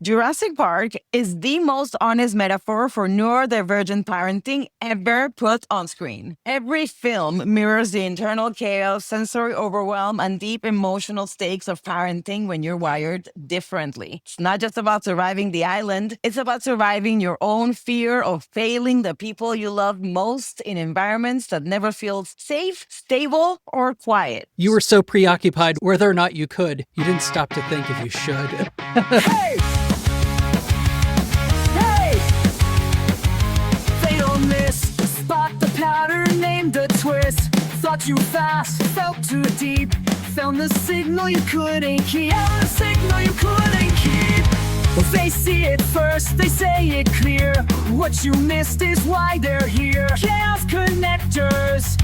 Jurassic Park is the most honest metaphor for neurodivergent parenting ever put on screen. Every film mirrors the internal chaos, sensory overwhelm, and deep emotional stakes of parenting when you're wired differently. It's not just about surviving the island, it's about surviving your own fear of failing the people you love most in environments that never feel safe, stable, or quiet. You were so preoccupied whether or not you could, you didn't stop to think if you should. Hey! Spot the pattern, named the twist. Thought too fast, felt too deep. Found the signal you couldn't keep. Yeah, the signal you couldn't keep. Well, they see it first, they say it clear. What you missed is why they're here. Chaos connectors.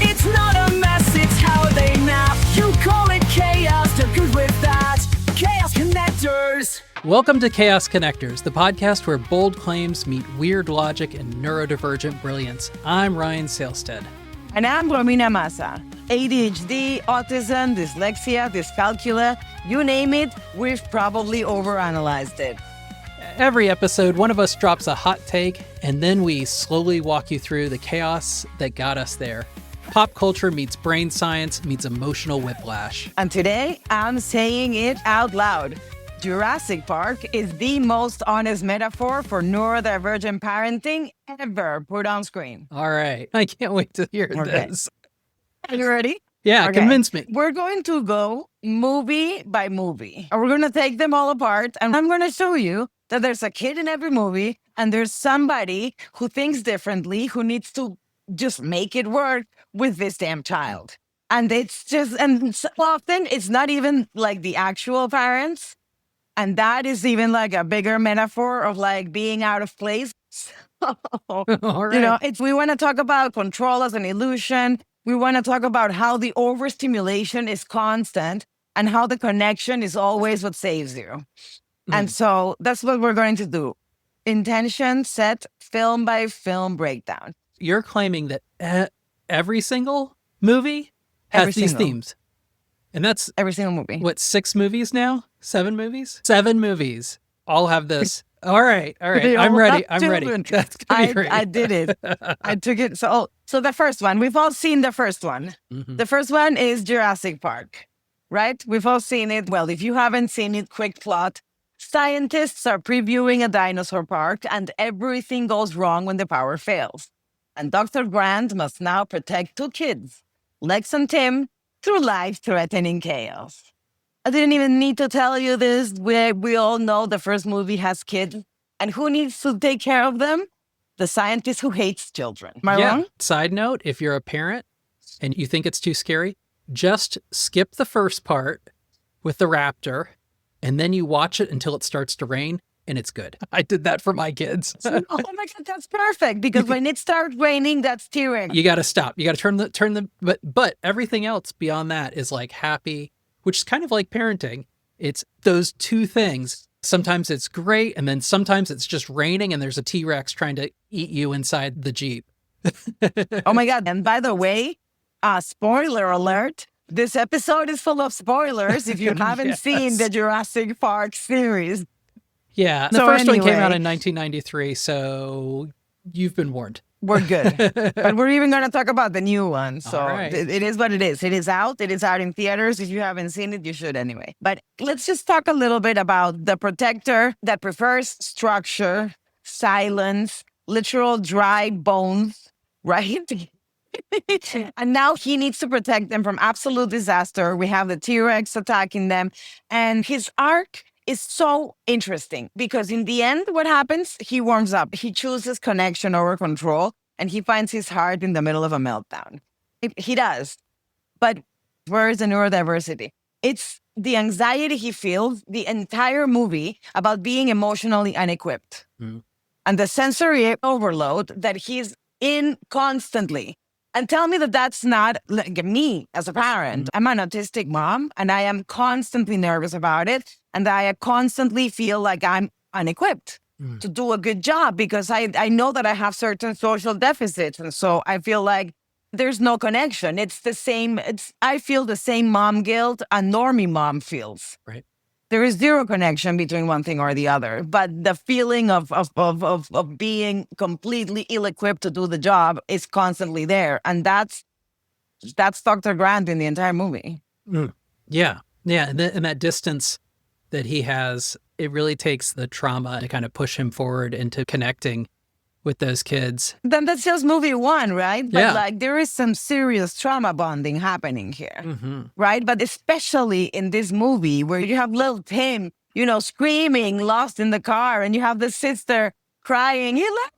It's not a mess, it's how they map. You call it chaos, they're good with that. Chaos connectors. Welcome to Chaos Connectors, the podcast where bold claims meet weird logic and neurodivergent brilliance. I'm Ryan Salestead. And I'm Romina Massa. ADHD, autism, dyslexia, dyscalculia, you name it, we've probably overanalyzed it. Every episode, one of us drops a hot take, and then we slowly walk you through the chaos that got us there. Pop culture meets brain science meets emotional whiplash. And today, I'm saying it out loud. Jurassic Park is the most honest metaphor for neurodivergent parenting ever put on screen. All right. I can't wait to hear this. Are you ready? Yeah, Okay. Convince me. We're going to go movie by movie. We're going to take them all apart, and I'm going to show you that there's a kid in every movie, and there's somebody who thinks differently, who needs to just make it work with this damn child. And it's just, and so often it's not even like the actual parents. And that is even like a bigger metaphor of like being out of place. So, All right. you know, we want to talk about control as an illusion. We want to talk about how the overstimulation is constant and how the connection is always what saves you. And so that's what we're going to do. Intention set, film by film breakdown. You're claiming that every single movie has these themes. And that's Every single movie. what, 6 movies now? 7 movies? 7 movies. All have this. All right. They I'm all ready. have I'm ready. children. That's gonna be great. I did it. I took it. So the first one, we've all seen the first one. Mhm. The first one is Jurassic Park, right? We've all seen it. Well, if you haven't seen it, quick plot. Scientists are previewing a dinosaur park and everything goes wrong when the power fails. And Dr. Grant must now protect 2 kids, Lex and Tim, through life-threatening chaos. I didn't even need to tell you this. We all know the first movie has kids. And who needs to take care of them? The scientist who hates children. Am I wrong? Side note, if you're a parent and you think it's too scary, just skip the first part with the raptor and then you watch it until it starts to rain and it's good. I did that for my kids. Oh my God, that's perfect. Because when it starts raining, that's tearing. You got to stop. You got to turn the, but everything else beyond that is like happy, which is kind of like parenting. It's those 2 things. Sometimes it's great, and then sometimes it's just raining and there's a T-Rex trying to eat you inside the Jeep. Oh my God. And by the way, spoiler alert, this episode is full of spoilers if you haven't seen the Jurassic Park series. Yeah, the So first one came out anyway. in 1993, so you've been warned. We're good. But we're even going to talk about the new one. So All right. it is what it is. It is out. It is out in theaters. If you haven't seen it, you should anyway. But let's just talk a little bit about the protector that prefers structure, silence, literal dry bones, right? And now he needs to protect them from absolute disaster. We have the T-Rex attacking them. And his arc is so interesting because in the end, what happens? He warms up. He chooses connection over control, and he finds his heart in the middle of a meltdown. He does. But where is the neurodiversity? It's the anxiety he feels the entire movie about being emotionally unequipped. Mm. And the sensory overload that he's in constantly. And tell me that that's not like me as a parent. I'm an autistic mom, and I am constantly nervous about it. And I constantly feel like I'm unequipped to do a good job because I know that I have certain social deficits. And so I feel like there's no connection. It's the same. I feel the same mom guilt a normie mom feels. Right. There is zero connection between one thing or the other. But the feeling of being completely ill-equipped to do the job is constantly there. And that's Dr. Grant in the entire movie. Yeah. Yeah. And that distance that he has, it really takes the trauma to kind of push him forward into connecting with those kids. Then that's just movie one, right? But Yeah. like there is some serious trauma bonding happening here, Mm-hmm. right? But especially in this movie where you have little Tim, screaming, lost in the car, and you have the sister crying, he left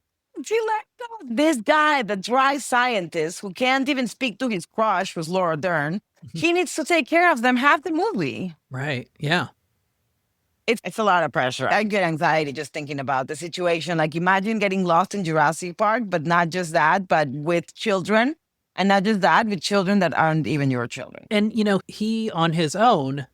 go. This guy, the dry scientist who can't even speak to his crush, who's Laura Dern, he needs to take care of them half the movie. Right. Yeah. It's a lot of pressure. I get anxiety just thinking about the situation. Like imagine getting lost in Jurassic Park, but not just that, but with children. And not just that, with children that aren't even your children. And, he on his own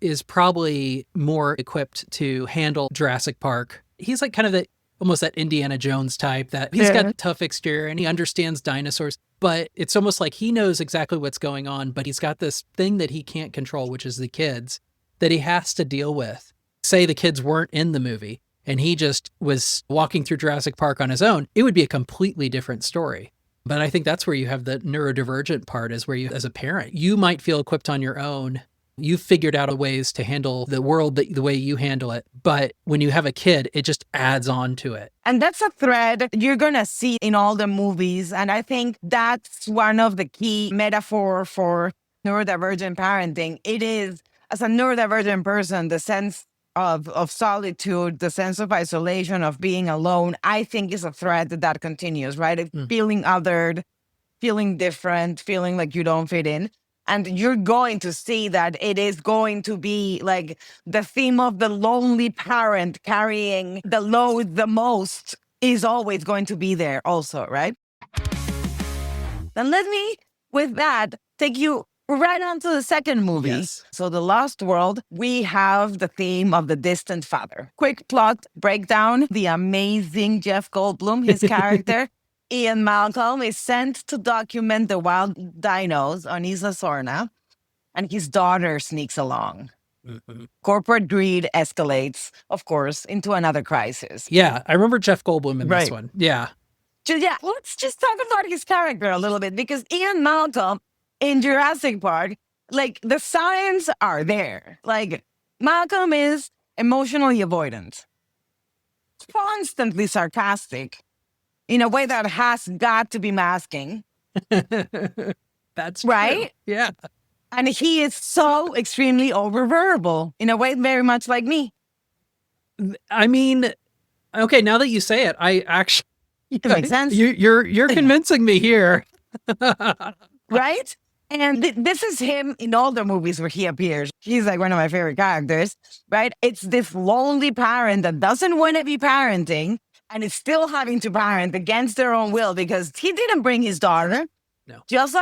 is probably more equipped to handle Jurassic Park. He's like kind of almost that Indiana Jones type that he's got a tough exterior and he understands dinosaurs, but it's almost like he knows exactly what's going on, but he's got this thing that he can't control, which is the kids that he has to deal with. Say the kids weren't in the movie and he just was walking through Jurassic Park on his own, it would be a completely different story. But I think that's where you have the neurodivergent part, is where you, as a parent, you might feel equipped on your own. You've figured out ways to handle the world the way you handle it. But when you have a kid, it just adds on to it. And that's a thread you're going to see in all the movies. And I think that's one of the key metaphor for neurodivergent parenting. It is, as a neurodivergent person, the sense of solitude, the sense of isolation, of being alone, I think is a thread that continues, right? Feeling othered, feeling different, feeling like you don't fit in. And you're going to see that it is going to be like the theme of the lonely parent carrying the load the most is always going to be there also, right? Then let me, with that, take you right on to the second movie. Yes. So The Lost World, we have the theme of the distant father. Quick plot breakdown. The amazing Jeff Goldblum, his character, Ian Malcolm, is sent to document the wild dinos on Isla Sorna, and his daughter sneaks along. Mm-hmm. Corporate greed escalates, of course, into another crisis. Yeah, I remember Jeff Goldblum in this Right. one. Yeah. Yeah, let's just talk about his character a little bit, because Ian Malcolm in Jurassic Park, like the signs are there. Like Malcolm is emotionally avoidant, constantly sarcastic in a way that has got to be masking. That's right. True. Yeah. And he is so extremely oververbal in a way very much like me. I mean, okay, now that you say it, I actually It makes sense. You're convincing me here. Right? And this is him in all the movies where he appears. He's like one of my favorite characters, right? It's this lonely parent that doesn't want to be parenting and is still having to parent against their own will because he didn't bring his daughter. No. Just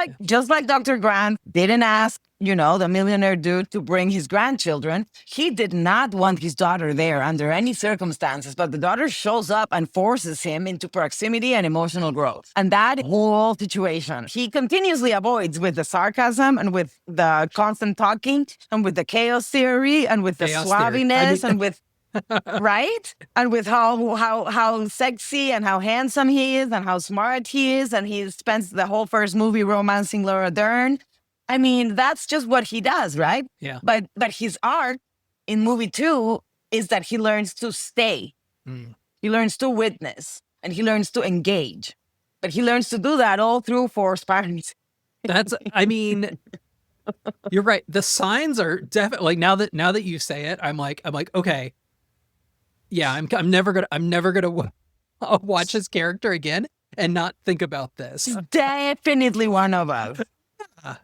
like Dr. Grant didn't ask, the millionaire dude to bring his grandchildren. He did not want his daughter there under any circumstances, but the daughter shows up and forces him into proximity and emotional growth. And that whole situation, he continuously avoids with the sarcasm and with the constant talking and with the chaos theory and with the Chaos theory. suaviness and with right? And with how sexy and how handsome he is and how smart he is. And he spends the whole first movie romancing Laura Dern. I mean, that's just what he does, right? Yeah. But his arc in movie 2 is that he learns to stay. He learns to witness and he learns to engage. But he learns to do that all through forced parenting. I mean, you're right. The signs are definitely like now that you say it, I'm like, okay. Yeah, I'm never gonna watch his character again and not think about this. Definitely one of us.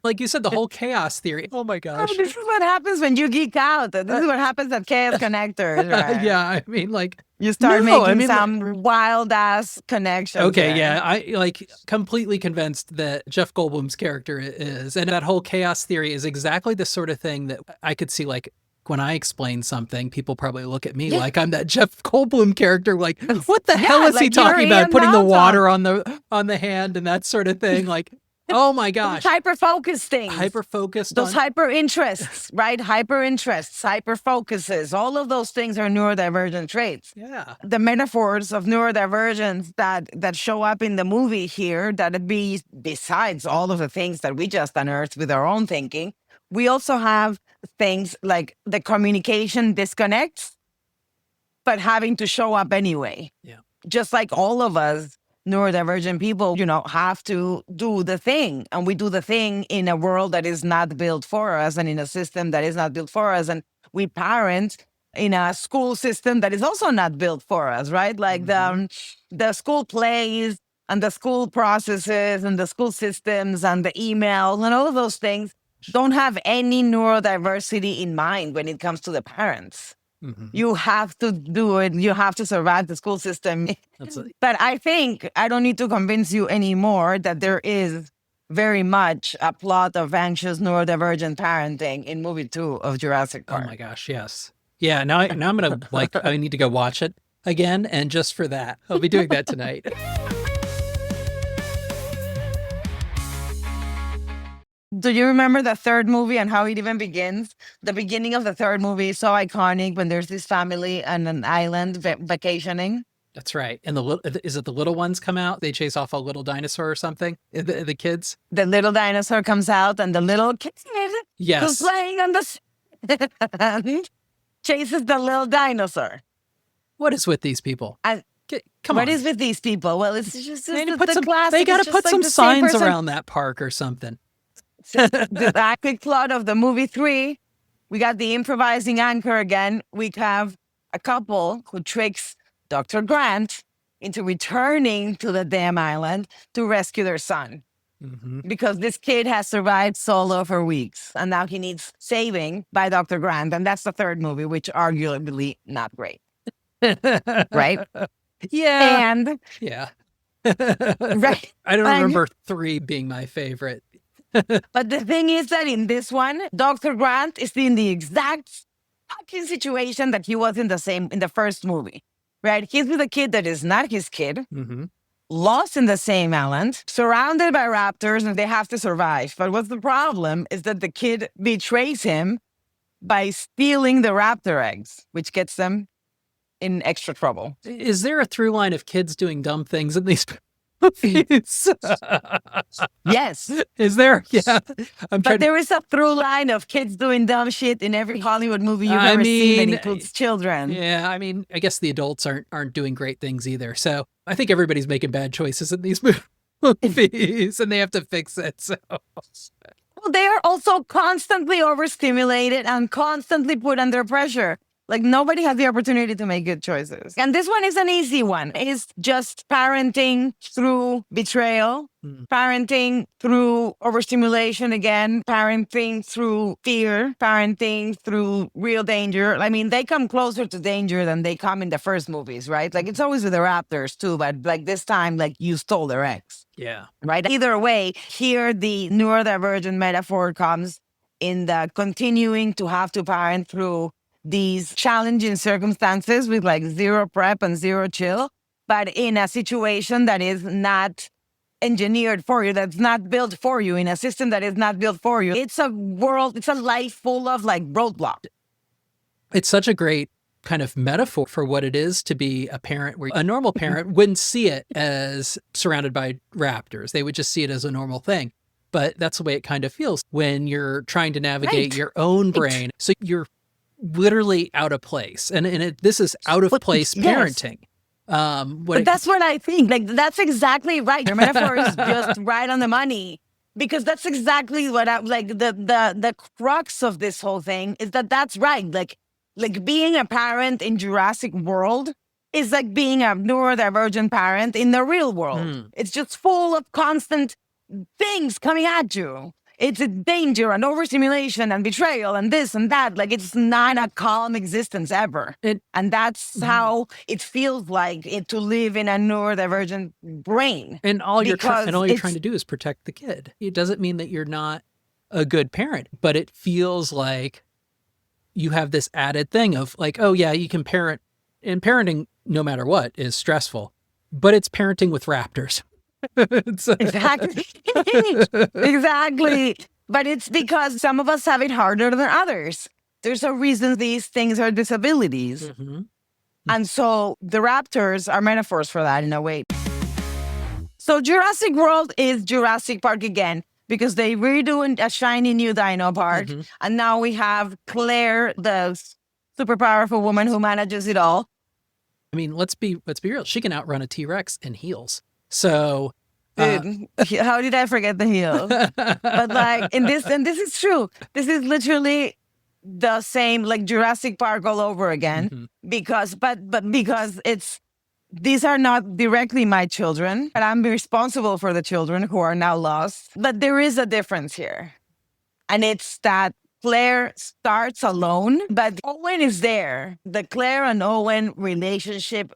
Like you said, the whole chaos theory. Oh my gosh. Oh, this is what happens when you geek out. This is what happens at Chaos Connectors, right? Yeah, I mean, like you start no, making I mean, some wild ass connections. okay, there. yeah, I like completely convinced that Jeff Goldblum's character is, and that whole chaos theory is exactly the sort of thing that I could see. Like when I explain something, people probably look at me like I'm that Jeff Goldblum character. Like, what the hell is he like talking you're about? Ian Putting the Malcolm. water on the hand and that sort of thing. Like. Oh my Those gosh. hyper-focused things. Hyper-focused Those on... hyper-interests, right? Hyper-interests, hyper-focuses. All of those things are neurodivergent traits. Yeah. The metaphors of neurodivergence that show up in the movie here, besides all of the things that we just unearthed with our own thinking, we also have things like the communication disconnects, but having to show up anyway. Yeah. Just like all of us neurodivergent people, have to do the thing. And we do the thing in a world that is not built for us and in a system that is not built for us. And we parent in a school system that is also not built for us, right? Like the school plays and the school processes and the school systems and the emails and all of those things don't have any neurodiversity in mind when it comes to the parents. You have to do it. You have to survive the school system. But I think I don't need to convince you anymore that there is very much a plot of anxious neurodivergent parenting in movie 2 of Jurassic Park. Oh my gosh, yes. Yeah, now I'm going to I need to go watch it again. And just for that, I'll be doing that tonight. Do you remember the third movie and how it even begins? The beginning of the third movie is so iconic when there's this family on an island vacationing. That's right. And is it the little ones come out? They chase off a little dinosaur or something? The kids? The little dinosaur comes out and the little kid Yes. who's playing on the chases the little dinosaur. What is with these people? Come What on. is with these people? Well, it's just They the got classic. to It's just put like some the same signs person. around that park or something. The quick plot of the movie 3, we got the improvising anchor again. We have a couple who tricks Dr. Grant into returning to the damn island to rescue their son. Because this kid has survived solo for weeks and now he needs saving by Dr. Grant. And that's the third movie, which arguably not great. Right? Yeah. And Yeah. right. I don't And- remember 3 being my favorite. But the thing is that in this one, Dr. Grant is in the exact fucking situation that he was in the first movie, right? He's with a kid that is not his kid, lost in the same island, surrounded by raptors, and they have to survive. But what's the problem is that the kid betrays him by stealing the raptor eggs, which gets them in extra trouble. Is there a through line of kids doing dumb things in these movies? Yes. Is there? Yeah. But there is a through line of kids doing dumb shit in every Hollywood movie you've ever seen that includes children. Yeah, I mean, I guess the adults aren't doing great things either. So I think everybody's making bad choices in these movies, and they have to fix it. So Well, they are also constantly overstimulated and constantly put under pressure. Like nobody has the opportunity to make good choices. And this one is an easy one. It's just parenting through betrayal, parenting through overstimulation again, parenting through fear, parenting through real danger. I mean, they come closer to danger than they come in the first movies, right? Like it's always with the raptors too, but like this time, like you stole their eggs. yeah. Right? Either way, here the neurodivergent metaphor comes in the continuing to have to parent through these challenging circumstances with like zero prep and zero chill, but in a situation that is not engineered for you, that's not built for you, in a system that is not built for you. It's a life full of like roadblocks. It's such a great kind of metaphor for what it is to be a parent, where a normal parent wouldn't see it as surrounded by raptors. They would just see it as a normal thing. But that's the way it kind of feels when you're trying to navigate your own brain. So you're literally out of place. And this is out of place parenting. But that's what I think. Like, that's exactly right. Your metaphor is just right on the money. Because that's exactly what the crux of this whole thing is that's right. Like being a parent in Jurassic World is like being a neurodivergent parent in the real world. It's just full of constant things coming at you. It's a danger and overstimulation and betrayal and this and that. Like it's not a calm existence ever. And that's how it feels like it to live in a neurodivergent brain. And all you're trying to do is protect the kid. It doesn't mean that you're not a good parent, but it feels like you have this added thing of like, oh yeah, you can parent, and parenting no matter what is stressful, but it's parenting with raptors. Exactly. Exactly. But it's because some of us have it harder than others. There's a reason these things are disabilities. Mhm. And so the raptors are metaphors for that in a way. So Jurassic World is Jurassic Park again because they redoing a shiny new dino park. Mhm. And now we have Claire, the super powerful woman who manages it all. I mean, let's be real. She can outrun a T-Rex in heels. So, uh, Dude, how did I forget the heel? But like in this, and this is true. This is literally the same, like Jurassic Park all over again. Mhm. Because, but because these are not directly my children, but I'm responsible for the children who are now lost. But there is a difference here, and it's that Claire starts alone, but Owen is there. The Claire and Owen relationship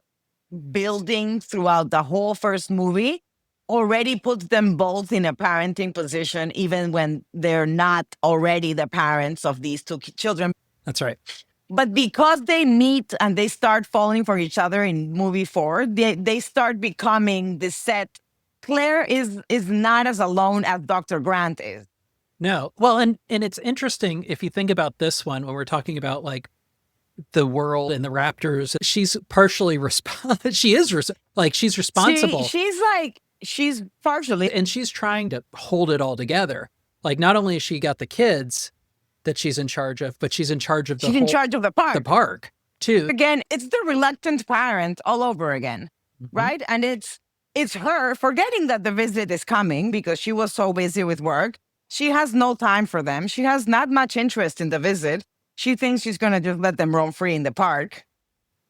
building throughout the whole first movie already puts them both in a parenting position, even when they're not already the parents of these two children. That's right. But because they meet and they start falling for each other in movie 4, they start becoming the set. Claire is not as alone as Dr. Grant is. No. Well, and it's interesting if you think about this one when we're talking about like the world and the raptors. She's partially she's responsible. She's partially. And she's trying to hold it all together. Like not only has she got the kids that she's in charge of, but she's in charge of She's in charge of the park. The park too. Again, it's the reluctant parent all over again, right? And it's her forgetting that the visit is coming because she was so busy with work. She has no time for them. She has not much interest in the visit. She thinks she's going to just let them roam free in the park.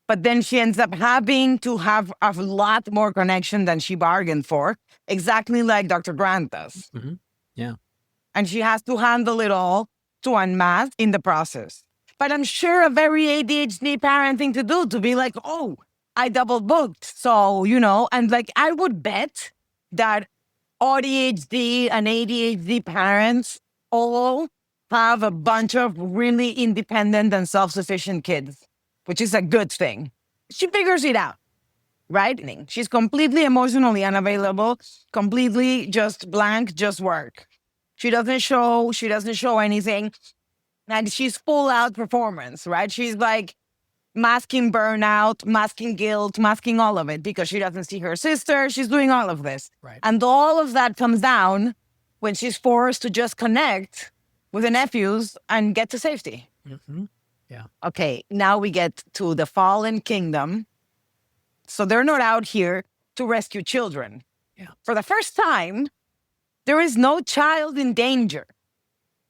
But then she ends up having to have a lot more connection than she bargained for, exactly like Dr. Grant does. Mm-hmm. Yeah. And she has to handle it all to unmask in the process. But I'm sure a very ADHD parent thing to do, to be like, oh, I double booked. So, and like I would bet that ADHD and ADHD parents all have a bunch of really independent and self-sufficient kids, which is a good thing. She figures it out, right? She's completely emotionally unavailable, completely just blank, just work. She doesn't show anything. And she's full out performance, right? She's like masking burnout, masking guilt, masking all of it because she doesn't see her sister. She's doing all of this. Right. And all of that comes down when she's forced to just connect with the nephews and get to safety. Mm-hmm. Yeah. Okay, now we get to the fallen kingdom. So they're not out here to rescue children. Yeah. For the first time, there is no child in danger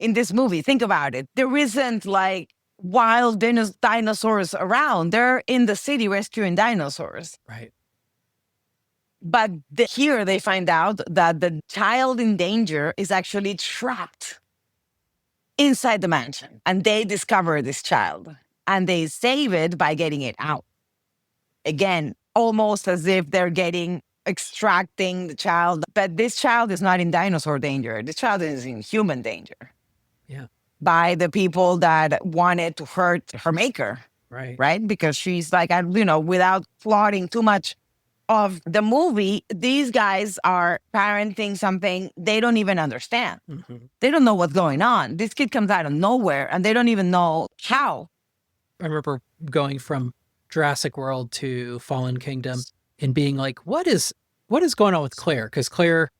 in this movie. Think about it. There isn't like wild dinosaurs around. They're in the city rescuing dinosaurs. Right. But here they find out that the child in danger is actually trapped inside the mansion. And they discover this child. And they save it by getting it out. Again, almost as if they're extracting the child. But this child is not in dinosaur danger. This child is in human danger. Yeah. By the people that wanted to hurt her maker. Right. Right? Because she's like, without plotting too much of the movie, these guys are parenting something they don't even understand. Mm-hmm. They don't know what's going on. This kid comes out of nowhere and they don't even know how. I remember going from Jurassic World to Fallen Kingdom and being like, what is going on with Claire? Because Claire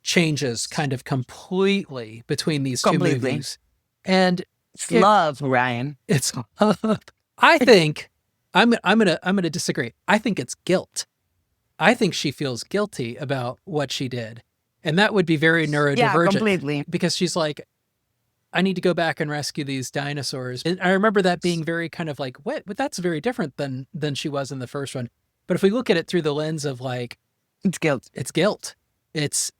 changes kind of completely between these two movies. And it's love, Ryan. It's love. I think I'm gonna disagree. I think it's guilt. I think she feels guilty about what she did. And that would be very neurodivergent. Yeah, completely. Because she's like, I need to go back and rescue these dinosaurs. And I remember that being very kind of like, what? But that's very different than she was in the first one. But if we look at it through the lens of like, it's guilt. It's guilt. She's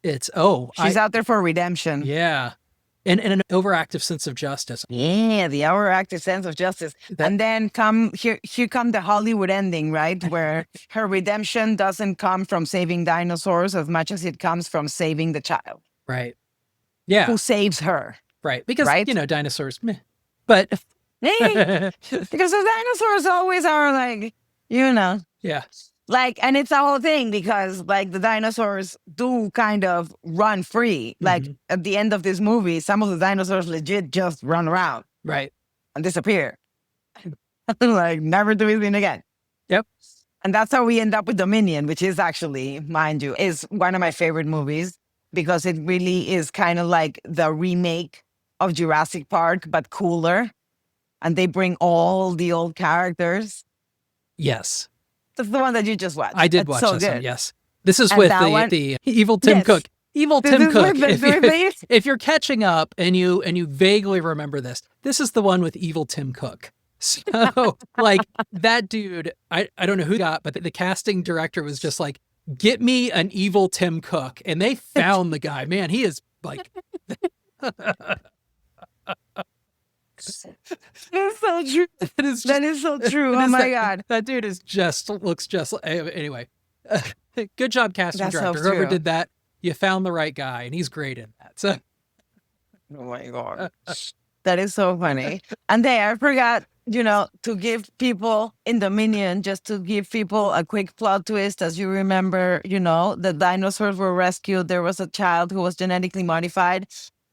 out there for redemption. Yeah. And an overactive sense of justice. Yeah, the overactive sense of justice. And then here come the Hollywood ending, right? Where her redemption doesn't come from saving dinosaurs as much as it comes from saving the child. Right. Yeah. Who saves her. Right. Because, dinosaurs, meh. But. Hey, because the dinosaurs always are like, Yeah. Like, and it's a whole thing because like the dinosaurs do kind of run free. Like Mhm. at the end of this movie, some of the dinosaurs legit just run around Right. and disappear. Like never to be seen again. Yep. And that's how we end up with Dominion, which is actually, mind you, is one of my favorite movies because it really is kind of like the remake of Jurassic Park, but cooler. And they bring all the old characters. Yes. That's the one that you just watched. I did That's watch so this good. one. Yes. This is And with that one- the evil Tim Yes. Cook. Evil This Tim is Cook. with the- If, with you, the- if you're catching up and you vaguely remember this is the one with evil Tim Cook. So like that dude, I don't know who got, but the casting director was just like, get me an evil Tim Cook. And they found the guy. Man, he is like It's so true. it is just, That is so true. it Oh is my that- God. That dude is just looks just anyway. Good job casting That's so director. Whoever true. did that, you found the right guy and he's great in that. So Oh my God. That is so funny. And I forgot, to give people in Dominion, just to give people a quick plot twist. As you remember, the dinosaurs were rescued. There was a child who was genetically modified.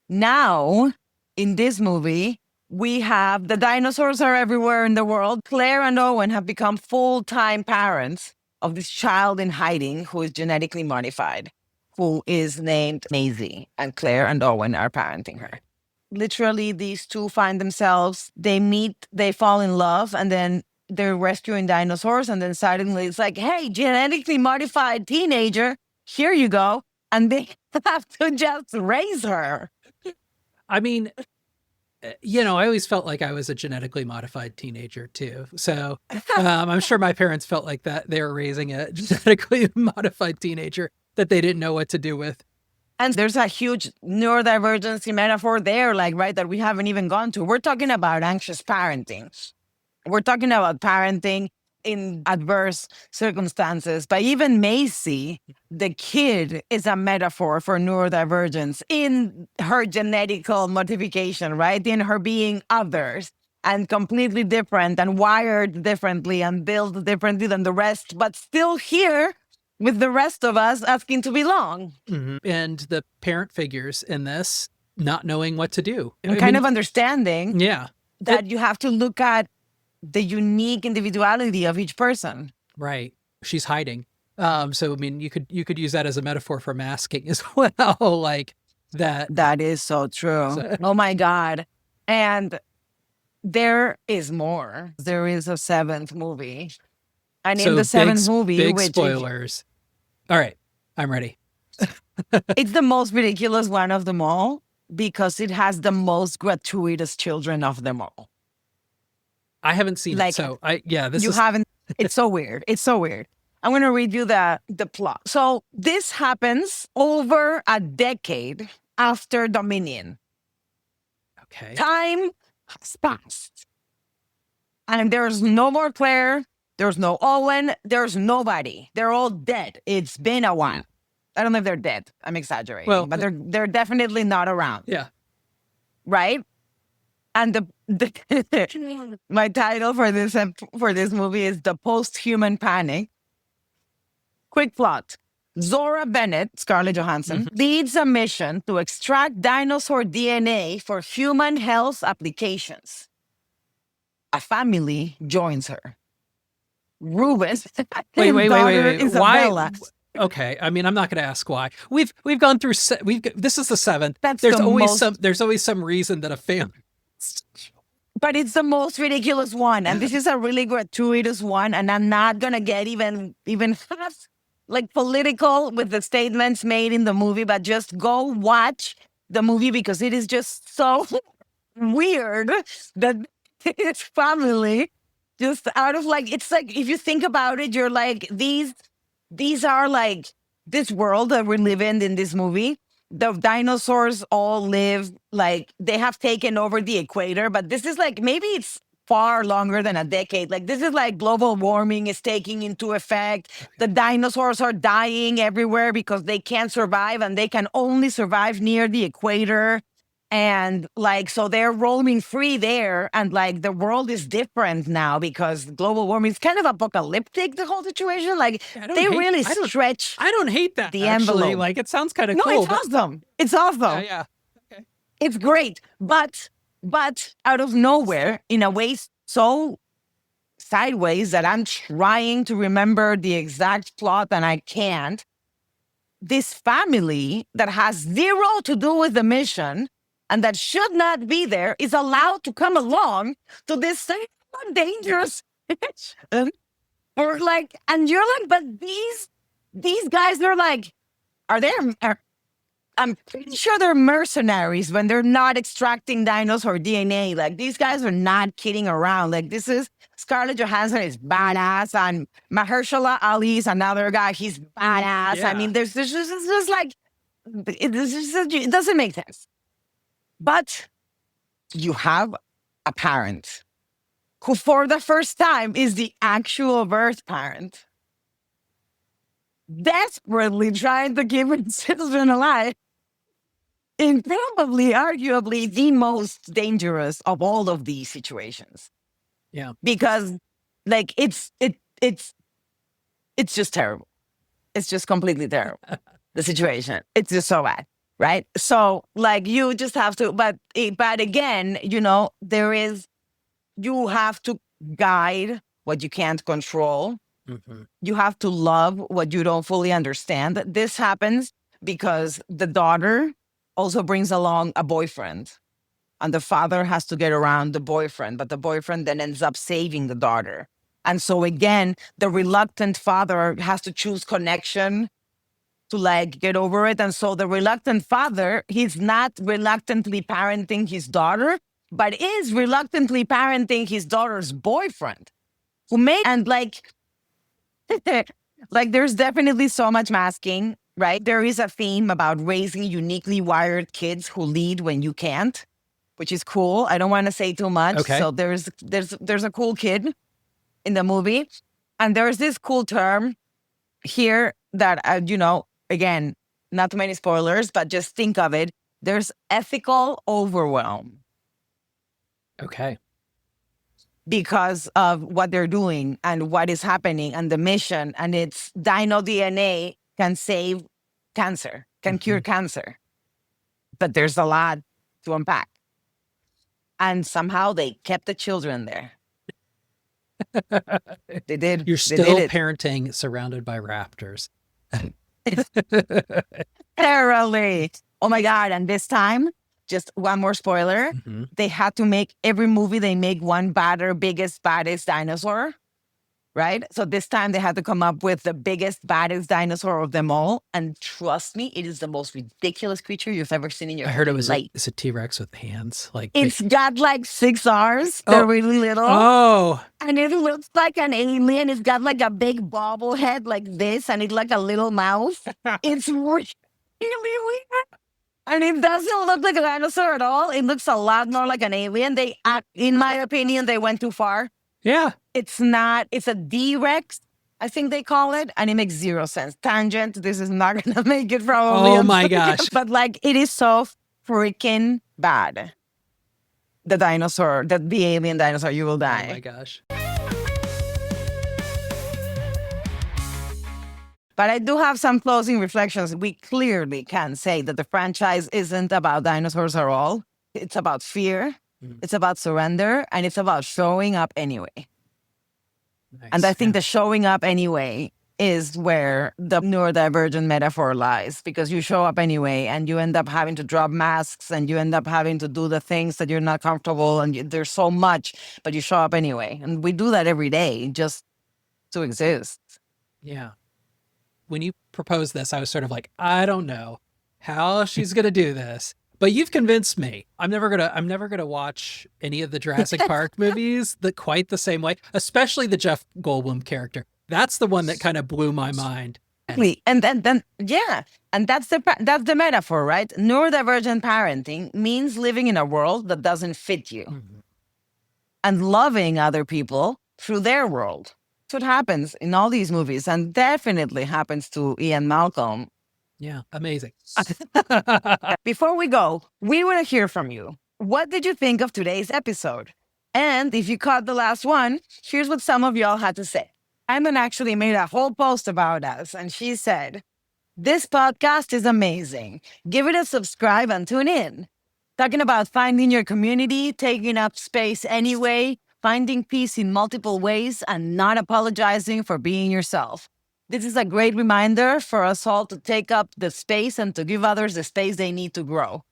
Now, in this movie, we have the dinosaurs are everywhere in the world. Claire and Owen have become full-time parents of this child in hiding who is genetically modified, who is named Maisie. And Claire and Owen are parenting her. Literally, these two find themselves, they meet, they fall in love, and then they're rescuing dinosaurs. And then suddenly it's like, hey, genetically modified teenager, here you go. And they have to just raise her. I mean, I always felt like I was a genetically modified teenager too. So I'm sure my parents felt like that. They were raising a genetically modified teenager that they didn't know what to do with. And there's a huge neurodivergency metaphor there, like, right, that we haven't even gone to. We're talking about anxious parenting. We're talking about parenting in adverse circumstances. But even Macy, the kid, is a metaphor for neurodivergence in her genetical modification, right? In her being others and completely different and wired differently and built differently than the rest, but still here with the rest of us asking to belong. And the parent figures in this not knowing what to do. And kind of understanding Yeah. that you have to look at the unique individuality of each person. Right. She's hiding. So I mean, you could use that as a metaphor for masking as well, like that. That is so true. So- Oh my God. And there is more. There is a seventh movie. And in the seventh movie, big which spoilers. All right, I'm ready. it's the most ridiculous one of them all because it has the most gratuitous children of them all. I haven't seen Like, it, so this You is haven't. It's so weird. It's so weird. I'm going to read you the plot. So this happens over a decade after Dominion. okay. Time has passed. And there's no more Claire. There's no Owen. There's nobody. They're all dead. It's been a while. I don't know if they're dead. I'm exaggerating. Well, but they're definitely not around. Yeah. Right? And the my title for this movie is The Post-Human Panic. Quick plot. Zora Bennett, Scarlett Johansson, leads a mission to extract dinosaur DNA for human health applications. A family joins her. Ruben, Wait. Isabella. Why? Okay. I mean, I'm not going to ask why. We've gone through. This is the seventh. That's there's the always most- there's always some reason that a family. But it's the most ridiculous one, and this is a really gratuitous one, and I'm not gonna get even half like political with the statements made in the movie, but just go watch the movie because it is just so weird that his family just out of like, it's like if you think about it, you're like these are like this world that we live in this movie. The dinosaurs all live like they have taken over the equator, but this is like maybe it's far longer than a decade. Like this is like global warming is taking into effect. The dinosaurs are dying everywhere because they can't survive and they can only survive near the equator. And like, so they're roaming free there. And like, the world is different now because global warming is kind of apocalyptic, the whole situation. Like, I don't they hate- really I don't- stretch I don't hate that, the actually. envelope. Like, it sounds kind of No, cool. it's awesome. It's awesome. Yeah. Okay. It's great. But out of nowhere, in a way so sideways that I'm trying to remember the exact plot and I can't, this family that has zero to do with the mission and that should not be there is allowed to come along to this same dangerous mission. Or like, and you're like, but these guys are like, I'm pretty sure they're mercenaries when they're not extracting dinosaur DNA. Like, these guys are not kidding around. Like, this is Scarlett Johansson is badass, and Mahershala Ali is another guy. He's badass. Yeah. I mean, there's just, it's just like, it doesn't make sense. But you have a parent who, for the first time, is the actual birth parent, desperately trying to keep his children alive in probably, arguably, the most dangerous of all of these situations. Yeah. Because, like, it's just terrible. It's just completely terrible. The situation. It's just so bad, right? So, like, you just have to, but again, you know, you have to guide what you can't control. Mm-hmm. You have to love what you don't fully understand. This happens because the daughter also brings along a boyfriend, and the father has to get around the boyfriend, but the boyfriend then ends up saving the daughter. And so again, the reluctant father has to choose connection to like get over it. And so the reluctant father, he's not reluctantly parenting his daughter, but is reluctantly parenting his daughter's boyfriend, and like, like, there's definitely so much masking, right? There is a theme about raising uniquely wired kids who lead when you can't, which is cool. I don't want to say too much. Okay. So there's a cool kid in the movie, and there's this cool term here that, you know, again, not too many spoilers, but just think of it. There's ethical overwhelm Okay. because of what they're doing and what is happening and the mission. And it's dino DNA can save cancer, can cure cancer. But there's a lot to unpack. And somehow they kept the children there. They did. You're They still did it. parenting surrounded by raptors. Thoroughly. Oh my God. And this time, just one more spoiler. Mhm. They had to make every movie, they make one biggest, baddest dinosaur, right? So this time they had to come up with the biggest, baddest dinosaur of them all. And trust me, it is the most ridiculous creature you've ever seen in your I heard it was life. it's a T-Rex with hands. Like It's got like 6 R's. They're Oh. really little. Oh, And it looks like an alien. It's got like a big bobblehead like this, and it's like a little mouth. It's really weird. And it doesn't look like a dinosaur at all. It looks a lot more like an alien. In my opinion, they went too far. yeah. It's not, it's a D-Rex, I think they call it, and it makes zero sense. Tangent, this is not going to make it probably. Oh I'm my sorry. gosh. But like, it is so freaking bad. The dinosaur, the alien dinosaur, you will die. Oh my gosh. But I do have some closing reflections. We clearly can say that the franchise isn't about dinosaurs at all. It's about fear, it's about surrender, and it's about showing up anyway. Nice. And I think Yeah. the showing up anyway is where the neurodivergent metaphor lies, because you show up anyway and you end up having to drop masks and you end up having to do the things that you're not comfortable and there's so much, but you show up anyway. And we do that every day just to exist. Yeah. When you proposed this, I was sort of like, I don't know how she's going to do this, but you've convinced me. I'm never going to watch any of the Jurassic Park movies quite the same way, especially the Jeff Goldblum character. That's the one that kind of blew my mind. And then yeah, and that's the metaphor, right? Neurodivergent parenting means living in a world that doesn't fit you and loving other people through their world. That's what happens in all these movies, and definitely happens to Ian Malcolm Yeah, amazing. Before we go, we want to hear from you. What did you think of today's episode? And if you caught the last one, here's what some of y'all had to say. Simon actually made a whole post about us, and she said, "This podcast is amazing. Give it a subscribe and tune in. Talking about finding your community, taking up space anyway, finding peace in multiple ways, and not apologizing for being yourself. This is a great reminder for us all to take up the space and to give others the space they need to grow.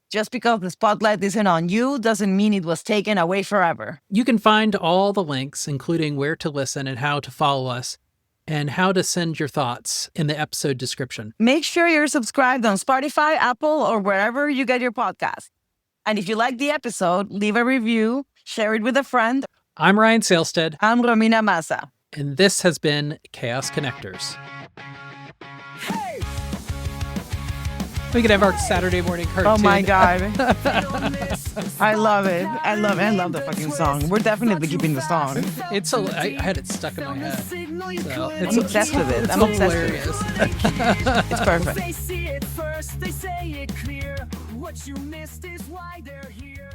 Just because the spotlight isn't on you doesn't mean it was taken away forever." You can find all the links, including where to listen and how to follow us, and how to send your thoughts in the episode description. Make sure you're subscribed on Spotify, Apple, or wherever you get your podcast. And if you like the episode, leave a review, share it with a friend. I'm Ryan Salestead, I'm Romina Massa. and this has been Chaos Connectors. Hey, We could have our Saturday morning cartoon. Oh my God. don't miss I love it. I love the fucking song. We're definitely keeping the song. It's so I had it stuck in my head. So it's I'm obsessed with it. It's I'm obsessed with it. hilarious. It's perfect. They see it first, they say it clear. What you missed is why they're here.